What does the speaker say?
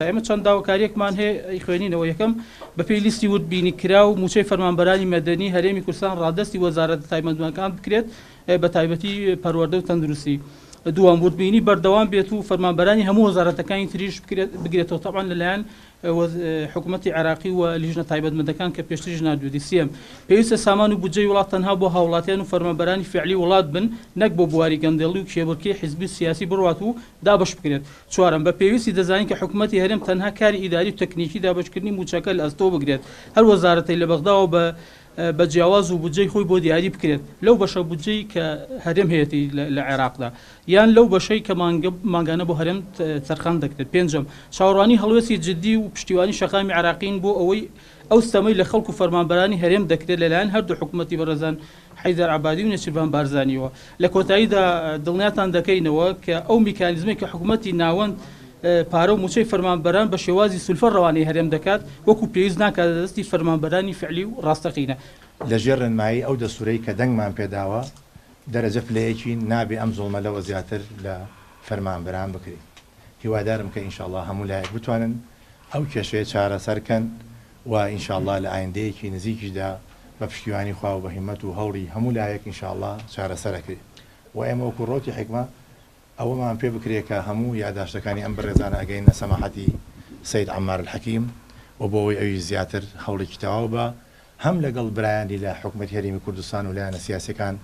ئێمە چەند داواکاریەکمان هەیە خوێنینەوە یەکەم بە پێی لیستی وردبینی کرا و موچەی فەرمانبەرانی مەدەنی هەرێمی کوردستان ڕادستی وەزارەتە تایبەتمەندەکان بکرێت بە تایبەتی پەروەردە و تەندروستی. دووەم وردبینی بەردەوام بێت و فەرمانبەرانی هەموو وەزارەتەکانی تریش بگرێتەوە تەبعاً لەلایەن حکوومەتی عێراقی و لیژنە تایبەتمەندەکان کە پێشتریش نردوودی. سێم پێویستە سامان و بودجەی وڵات تەنها بۆ هاوڵاتیان و فەرمانبەرانی فعلی وڵات بن، نەک بۆ بواری گەندێڵی و کێبڕکێ حیزبی سیاسی بڕوات و دابش بکرێت. چوارم بە پێویستی دەزانین کە حکوومەتی هەرێم تەنها کاری ئیداری و تەکنیکی دابشکردنی موچەکە لە ئەستۆ بگرێت، هەر وەزارەتەی لە بەغداوە بە جیاواز و بودجەی خۆی بۆ دیاری بکرێت لەو بەشە بودجەی کە هەرێم هەیەی لە عێراقدا، یان لەو بەشەی کە ماگانە بۆ هەرێم تەرخان دەکرێت. پێنجم چاوەڕوانی هەڵوێستی جددی و پشتیوانی شەقامی عێراقین بۆ ئەوەی ئەو ستەمەی لە خەڵک و فەرمانبەرانی هەرێم دەکرێت لەلایەن هەردوو حکوومەتی بەڕێزان حەیدەر عەبادی و نێچیروان بارزانیەوە. لە کۆتاییدا دڵنیاتان دەکەینەوە کە ئەو میکانیزمەی کە حکوومەتی ناوەند پارە و موچەی فەرمانبەران بە شێوازی سولفە ڕەوانەی هەرێم دەکات وەکو پێویست ناکات دەستی فەرمانبەرانی فعلی و ڕاستەقینە. لەژێر ڕێنمایی ئەو دەسوورەی کە دەنگمان پێداوە دەرەجە پلەیەکی نابێ ئەم زوڵمەلەوە زیاتر لە فەرمانبەران بکرێت. هیوادارم کە ئینشاءڵڵا هەموو لایەک بتوانن ئەو کێشەیە چارەسەرکەن و ئینشاءڵڵا لە ئایندەیەکی نزیکیشدا بە پشتیوانی خوا و بە هیمەت و هەوڵی هەموو لایەک ئینشاءڵڵا چارەسەرەکرێت. و ئێمە وەکو ڕۆتی حکمە ئەوەمان پێ بکرێت کە هەموو یاداشتەکانی ئەم بەڕێزانە ئەگەینە سەماحەتی سەید عەمار الحەکیم و بۆ ئەوەی ئەوی زیاتر هەوڵێکی تەواو بە هەم لەگەڵ برایانی لە حکوومەتی هەرێمی کوردستان و لایەنە سیاسیەکان